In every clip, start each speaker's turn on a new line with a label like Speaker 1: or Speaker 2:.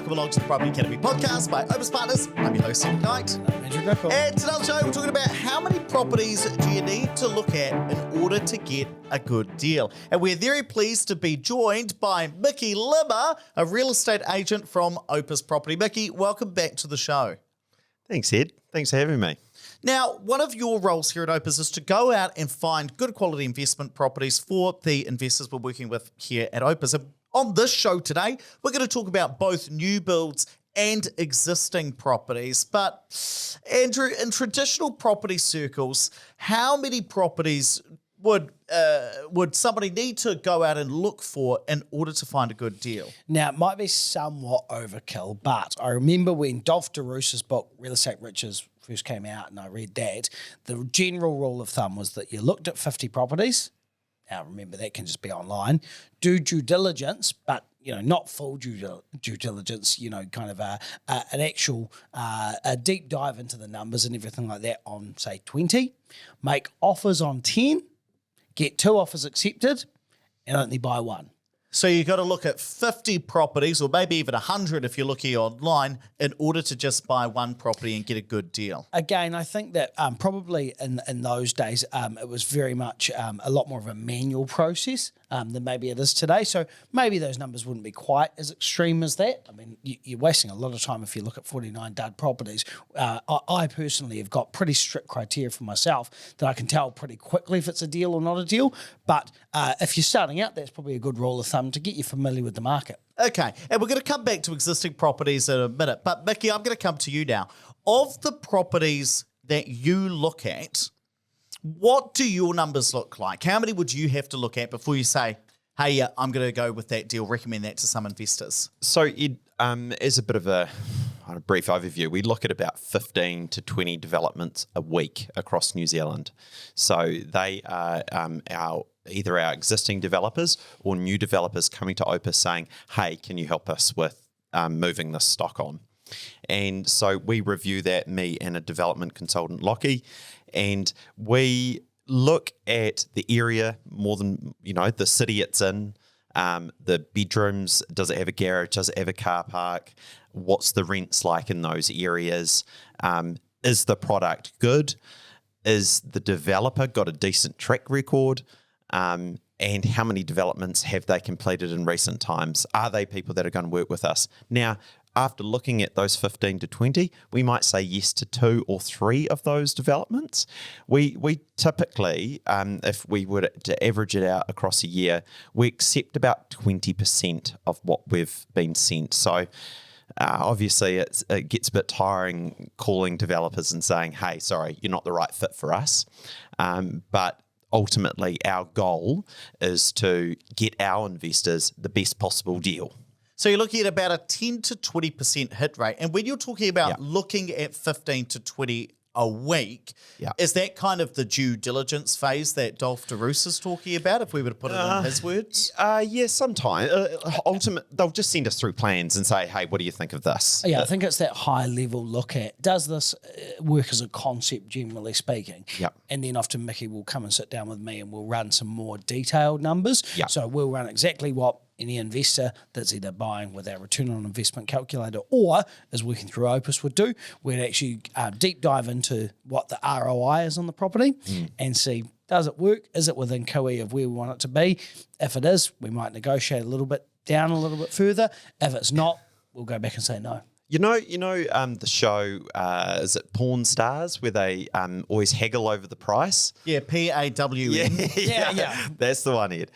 Speaker 1: welcome along to the Property Academy podcast by Opus Partners. I'm your host, Sid Knight. And today's show, we're talking about how many properties do you need to look at in order to get a good deal. And we're very pleased to be joined by Mickey Limmer, a real estate agent from Opus Property. Mickey, welcome back to the show.
Speaker 2: Thanks, Ed. Thanks for having me.
Speaker 1: Now, one of your roles here at Opus is to go out and find good quality investment properties for the investors we're working with here at Opus. And on this show today, we're going to talk about both new builds and existing properties. But Andrew, in traditional property circles, how many properties would somebody need to go out and look for in order to find a good deal?
Speaker 3: Now, it might be somewhat overkill, but I remember when Dolph DeRosa's book, Real Estate Riches, first came out and I read that, the general rule of thumb was that you looked at 50 properties. Now, remember, that can just be online. Do due diligence, but, not full due diligence, kind of an actual a deep dive into the numbers and everything like that on, say, 20. Make offers on 10, get 2 offers accepted, and only buy 1.
Speaker 1: So you've got to look at 50 properties or maybe even 100 if you're looking online in order to just buy 1 property and get a good deal.
Speaker 3: Again, I think that probably in those days it was very much a lot more of a manual process than maybe it is today. So maybe those numbers wouldn't be quite as extreme as that. I mean, you're wasting a lot of time if you look at 49 dud properties. I personally have got pretty strict criteria for myself that I can tell pretty quickly if it's a deal or not a deal. But if you're starting out, that's probably a good rule of thumb to get you familiar with the market.
Speaker 1: Okay, and we're going to come back to existing properties in a minute. But Mickey, I'm going to come to you now. Of the properties that you look at, what do your numbers look like? How many would you have to look at before you say, hey, yeah, I'm going to go with that deal, recommend that to some investors?
Speaker 2: So as a bit of a brief overview, we look at about 15 to 20 developments a week across New Zealand. So they are either our existing developers or new developers coming to Opus saying, hey, can you help us with moving this stock on? And so we review that, me and a development consultant, Lockie, and we look at the area more than, the city it's in, the bedrooms, does it have a garage, does it have a car park, what's the rents like in those areas, is the product good, is the developer got a decent track record, and how many developments have they completed in recent times? Are they people that are going to work with us? Now, after looking at those 15 to 20, we might say yes to 2 or 3 of those developments. We typically, if we were to average it out across a year, we accept about 20% of what we've been sent. So obviously it gets a bit tiring calling developers and saying, hey, sorry, you're not the right fit for us. But ultimately, our goal is to get our investors the best possible deal.
Speaker 1: So you're looking at about a 10 to 20% hit rate. And when you're talking about looking at 15 to 20 a week, is that kind of the due diligence phase that Dolph DeRosa's talking about, if we were to put it in his words?
Speaker 2: Yeah, sometimes. They'll just send us through plans and say, hey, what do you think of this?
Speaker 3: Yeah, I think it's that high-level look at, does this work as a concept, generally speaking?
Speaker 2: Yep.
Speaker 3: And then often Mickey will come and sit down with me and we'll run some more detailed numbers.
Speaker 2: Yep.
Speaker 3: So we'll run exactly what any investor that's either buying with our return on investment calculator or is working through Opus would do. We'd actually deep dive into what the ROI is on the property and see, does it work? Is it within COE of where we want it to be? If it is, we might negotiate a little bit down a little bit further. If it's not, we'll go back and say no.
Speaker 2: The show, is it Pawn Stars, where they always haggle over the price?
Speaker 1: Yeah, PAWN.
Speaker 3: Yeah.
Speaker 2: That's the one, Ed.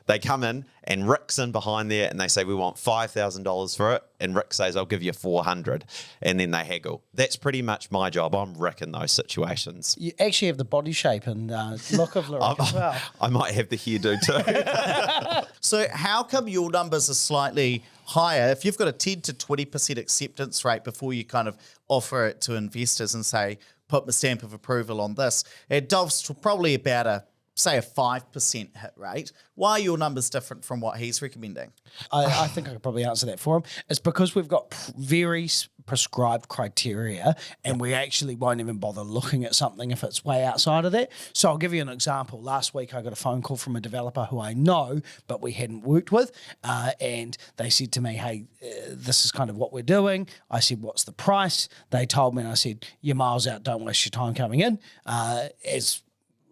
Speaker 2: They come in and Rick's in behind there and they say, we want $5,000 for it. And Rick says, I'll give you $400. And then they haggle. That's pretty much my job. I'm Rick in those situations.
Speaker 3: You actually have the body shape and look of Rick as well.
Speaker 2: I might have the hairdo too.
Speaker 1: So how come your numbers are slightly higher? If you've got a 10 to 20% acceptance rate before you kind of offer it to investors and say, put my stamp of approval on this, and Dolph's probably about a 5% hit rate. Why are your numbers different from what he's recommending?
Speaker 3: I think I could probably answer that for him. It's because we've got very prescribed criteria, and we actually won't even bother looking at something if it's way outside of that. So I'll give you an example. Last week I got a phone call from a developer who I know but we hadn't worked with, and they said to me, hey, this is kind of what we're doing. I said, what's the price? They told me, and I said, you're miles out, don't waste your time coming in. As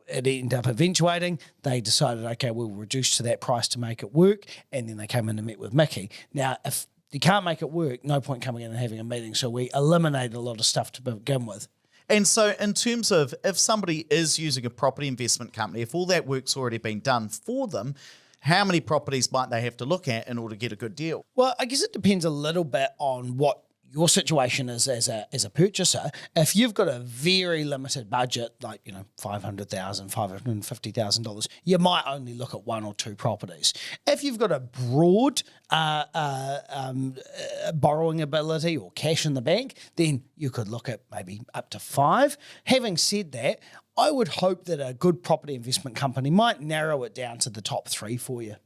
Speaker 3: it ended up eventuating, they decided, okay, we'll reduce to that price to make it work, and then they came in and met with Mickey. Now, if you can't make it work, no point coming in and having a meeting, so we eliminated a lot of stuff to begin with.
Speaker 1: And so in terms of if somebody is using a property investment company, if all that work's already been done for them, how many properties might they have to look at in order to get a good deal?
Speaker 3: Well, I guess it depends a little bit on what your situation is as a purchaser. If you've got a very limited budget, like, $500,000, $550,000, you might only look at one or two properties. If you've got a broad borrowing ability or cash in the bank, then you could look at maybe up to 5. Having said that, I would hope that a good property investment company might narrow it down to the top 3 for you.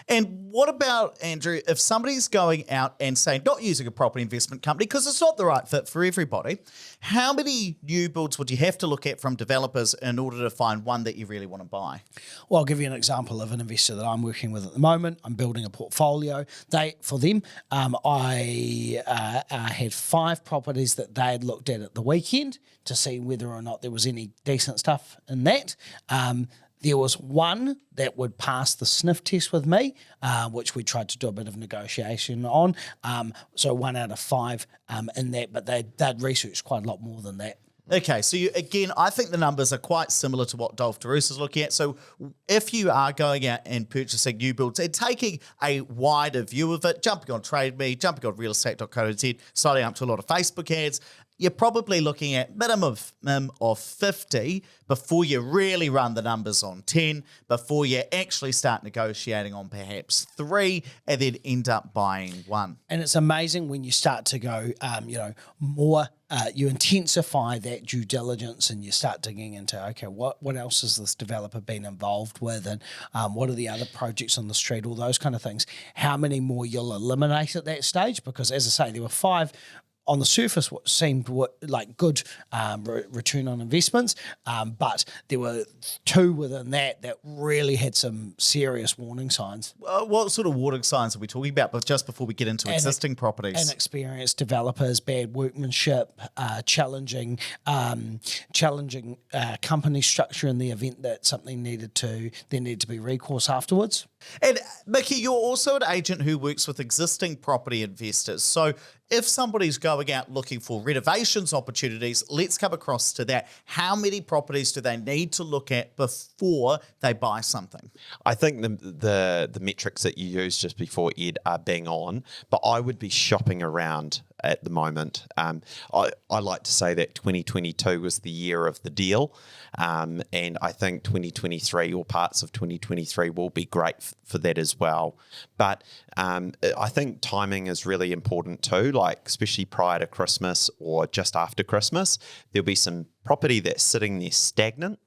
Speaker 1: And what about, Andrew, if somebody's going out and saying, not using a property investment company because it's not the right fit for everybody, how many new builds would you have to look at from developers in order to find one that you really want to buy?
Speaker 3: Well, I'll give you an example of an investor that I'm working with at the moment. I'm building a portfolio. For them, I had 5 properties that they had looked at the weekend to see whether or not there was any decent stuff in that. There was one that would pass the sniff test with me, which we tried to do a bit of negotiation on. So 1 out of 5 in that, but they'd researched quite a lot more than that.
Speaker 1: Okay, so I think the numbers are quite similar to what Dolph DeRoos is looking at. So if you are going out and purchasing new builds and taking a wider view of it, jumping on TradeMe, jumping on realestate.co.nz, signing up to a lot of Facebook ads, you're probably looking at minimum of 50 before you really run the numbers on 10, before you actually start negotiating on perhaps 3, and then end up buying 1.
Speaker 3: And it's amazing when you start to go, more, you intensify that due diligence and you start digging into, okay, what else has this developer been involved with, and what are the other projects on the street, all those kind of things. How many more you'll eliminate at that stage? Because as I say, there were 5 on the surface what seemed like good return on investments, but there were 2 within that really had some serious warning signs.
Speaker 1: What sort of warning signs are we talking about? But just before we get into existing properties,
Speaker 3: inexperienced developers, bad workmanship, challenging company structure in the event that something needed to be recourse afterwards.
Speaker 1: And Mickey, you're also an agent who works with existing property investors. So if somebody's going out looking for renovations opportunities, let's come across to that. How many properties do they need to look at before they buy something?
Speaker 2: I think the metrics that you used just before, Ed, are bang on, but I would be shopping around at the moment. I like to say that 2022 was the year of the deal, and I think 2023 or parts of 2023 will be great for that as well. But I think timing is really important too, like especially prior to Christmas or just after Christmas. There'll be some property that's sitting there stagnant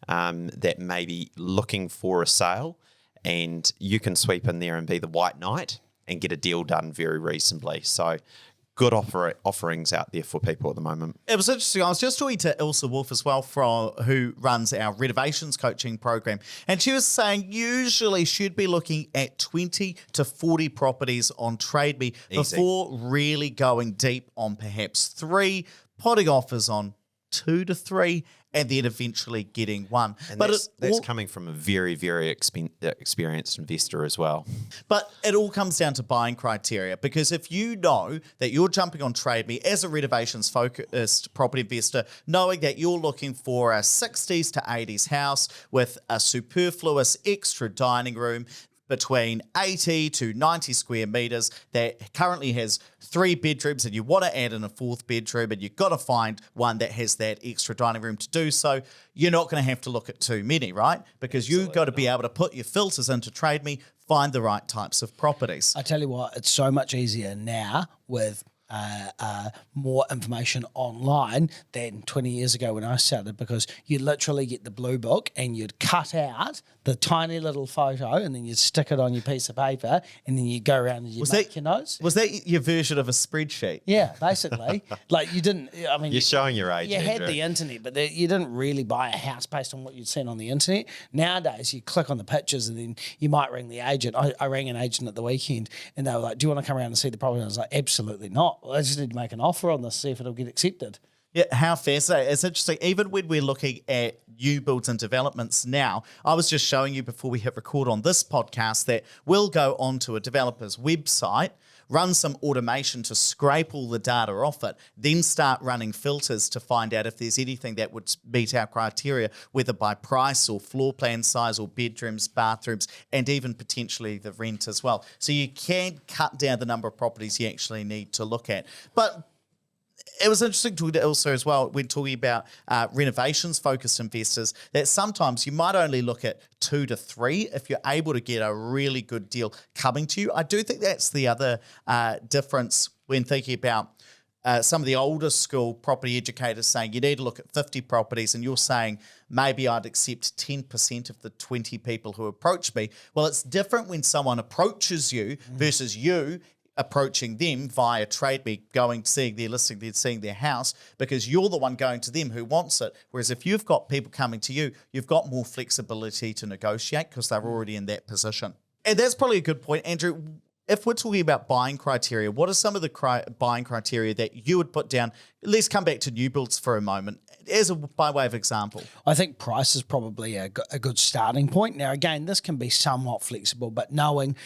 Speaker 2: that may be looking for a sale, and you can sweep in there and be the white knight and get a deal done very reasonably. So good offerings out there for people at the moment.
Speaker 1: It was interesting. I was just talking to Ilse Wolf as well, who runs our renovations coaching program, and she was saying usually she'd be looking at 20 to 40 properties on TradeMe before really going deep on perhaps 3, potting offers on 2 to 3, and then eventually getting 1.
Speaker 2: And that's coming from a very, very experienced investor as well.
Speaker 1: But it all comes down to buying criteria, because if you know that you're jumping on TradeMe as a renovations-focused property investor, knowing that you're looking for a 60s to 80s house with a superfluous extra dining room between 80 to 90 square meters that currently has 3 bedrooms, and you want to add in a 4th bedroom, and you've got to find one that has that extra dining room to do so, you're not going to have to look at too many, right? Because you've got to be able to put your filters into TradeMe, find the right types of properties.
Speaker 3: I tell you what, it's so much easier now with more information online than 20 years ago when I started, because you literally get the blue book and you'd cut out the tiny little photo and then you'd stick it on your piece of paper and then you'd go around and you'd make your notes.
Speaker 1: Was that your version of a spreadsheet?
Speaker 3: Yeah, basically. Like you didn't, I mean...
Speaker 2: You're showing your age,
Speaker 3: You had
Speaker 2: Andrew.
Speaker 3: the internet, but you didn't really buy a house based on what you'd seen on the internet. Nowadays, you click on the pictures and then you might ring the agent. I rang an agent at the weekend and they were like, do you want to come around and see the property? And I was like, absolutely not. Well, I just need to make an offer on this, see if it'll get accepted.
Speaker 1: Yeah, how fascinating. It's interesting. Even when we're looking at new builds and developments now, I was just showing you before we hit record on this podcast that we'll go onto a developer's website, run some automation to scrape all the data off it, then start running filters to find out if there's anything that would meet our criteria, whether by price or floor plan size or bedrooms, bathrooms, and even potentially the rent as well. So you can cut down the number of properties you actually need to look at. But it was interesting to also as well when talking about renovations-focused investors that sometimes you might only look at 2 to 3 if you're able to get a really good deal coming to you. I do think that's the other difference when thinking about some of the older school property educators saying you need to look at 50 properties, and you're saying maybe I'd accept 10% of the 20 people who approach me. Well, it's different when someone approaches you versus you approaching them via TradeMe, going, seeing their listing, then seeing their house, because you're the one going to them who wants it. Whereas if you've got people coming to you, you've got more flexibility to negotiate because they're already in that position. And that's probably a good point, Andrew. If we're talking about buying criteria, what are some of the buying criteria that you would put down? Let's come back to new builds for a moment, by way of example.
Speaker 3: I think price is probably a good starting point. Now, again, this can be somewhat flexible, but knowing,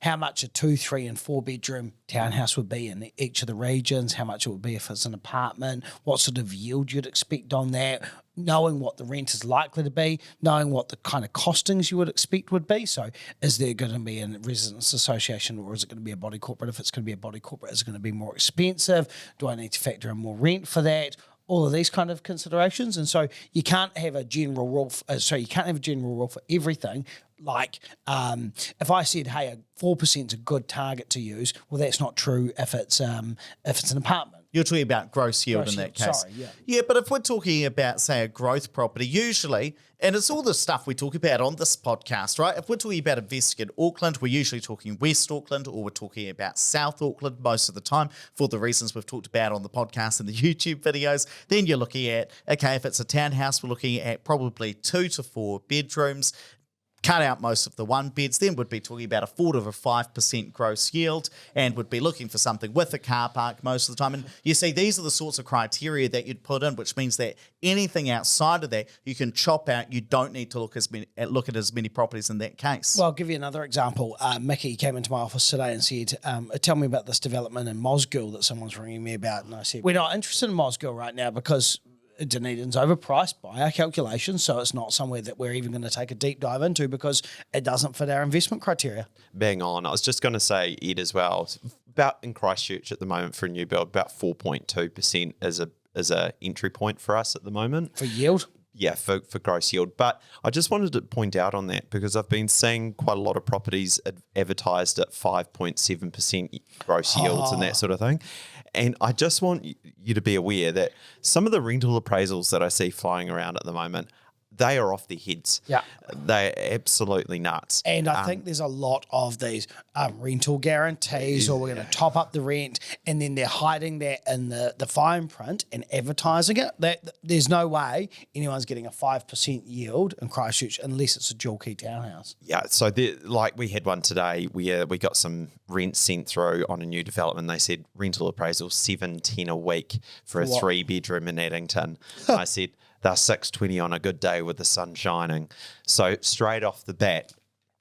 Speaker 3: how much a 2, 3, and 4 bedroom townhouse would be in each of the regions, how much it would be if it's an apartment, what sort of yield you'd expect on that, knowing what the rent is likely to be, knowing what the kind of costings you would expect would be. So is there going to be a residents association, or is it going to be a body corporate? If it's going to be a body corporate, is it going to be more expensive? Do I need to factor in more rent for that? All of these kind of considerations. And so you can't have a general rule. You can't have a general rule for everything. Like if I said, hey, a 4% is a good target to use, well, that's not true if it's an apartment.
Speaker 1: You're talking about gross yield in that case.
Speaker 3: Sorry, yeah.
Speaker 1: Yeah, but if we're talking about, say, a growth property, usually, and it's all the stuff we talk about on this podcast, right? If we're talking about investing in Auckland, we're usually talking West Auckland, or we're talking about South Auckland most of the time for the reasons we've talked about on the podcast and the YouTube videos. Then you're looking at, okay, if it's a townhouse, we're looking at probably 2 to 4 bedrooms. Cut out most of the one beds, then would be talking about a 4 to 5% gross yield, and would be looking for something with a car park most of the time. And you see, these are the sorts of criteria that you'd put in, which means that anything outside of that you can chop out. You don't need to look at as many properties in that case.
Speaker 3: Well, I'll give you another example. Mickey came into my office today and said, tell me about this development in Mosgiel that someone's ringing me about. And I said, we're not interested in Mosgiel right now because Dunedin's overpriced by our calculations, so it's not somewhere that we're even going to take a deep dive into because it doesn't fit our investment criteria.
Speaker 2: Bang on. I was just going to say, Ed, as well, about in Christchurch at the moment for a new build, about 4.2% is a entry point for us at the moment.
Speaker 3: For yield?
Speaker 2: Yeah, for gross yield. But I just wanted to point out on that because I've been seeing quite a lot of properties advertised at 5.7% gross yields and that sort of thing. And I just want you to be aware that some of the rental appraisals that I see flying around at the moment, they are off their heads.
Speaker 3: Yeah.
Speaker 2: They're absolutely nuts.
Speaker 3: And I think there's a lot of these rental guarantees, or we're going to top up the rent, and then they're hiding that in the fine print and advertising it. There's no way anyone's getting a 5% yield in Christchurch unless it's a dual key townhouse.
Speaker 2: Yeah, so like we had one today where we got some rent sent through on a new development. They said rental appraisal $710 a week for a 3-bedroom in Addington. I said, they're $620 on a good day with the sun shining. So straight off the bat,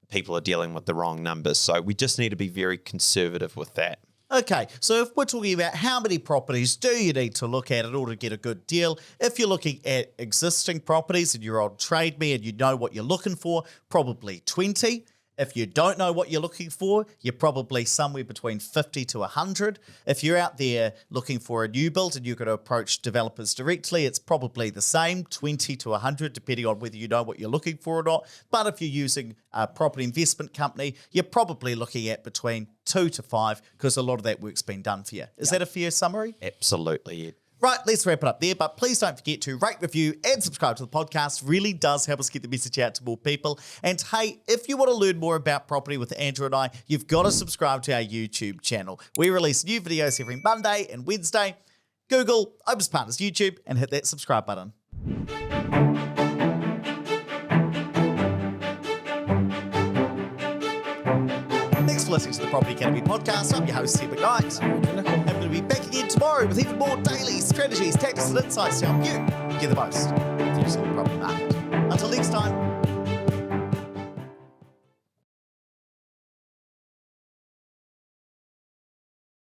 Speaker 2: people are dealing with the wrong numbers. So we just need to be very conservative with that.
Speaker 1: Okay, so if we're talking about how many properties do you need to look at in order to get a good deal, if you're looking at existing properties and you're on TradeMe and you know what you're looking for, probably 20. If you don't know what you're looking for, you're probably somewhere between 50 to 100. If you're out there looking for a new build and you're going to approach developers directly, it's probably the same, 20 to 100, depending on whether you know what you're looking for or not. But if you're using a property investment company, you're probably looking at between 2 to 5 because a lot of that work's been done for you. Is that a fair summary?
Speaker 2: Absolutely, Ed.
Speaker 1: Right, let's wrap it up there, but please don't forget to rate, review, and subscribe to the podcast. Really does help us get the message out to more people. And hey, if you want to learn more about property with Andrew and I, you've got to subscribe to our YouTube channel. We release new videos every Monday and Wednesday. Google Opus Partners YouTube and hit that subscribe button. Thanks for listening to the Property Academy podcast. I'm your host, Steve McKnight. I'm going to be back again tomorrow with even more daily strategies, tactics, and insights to help you get the most from the property market. Until next time,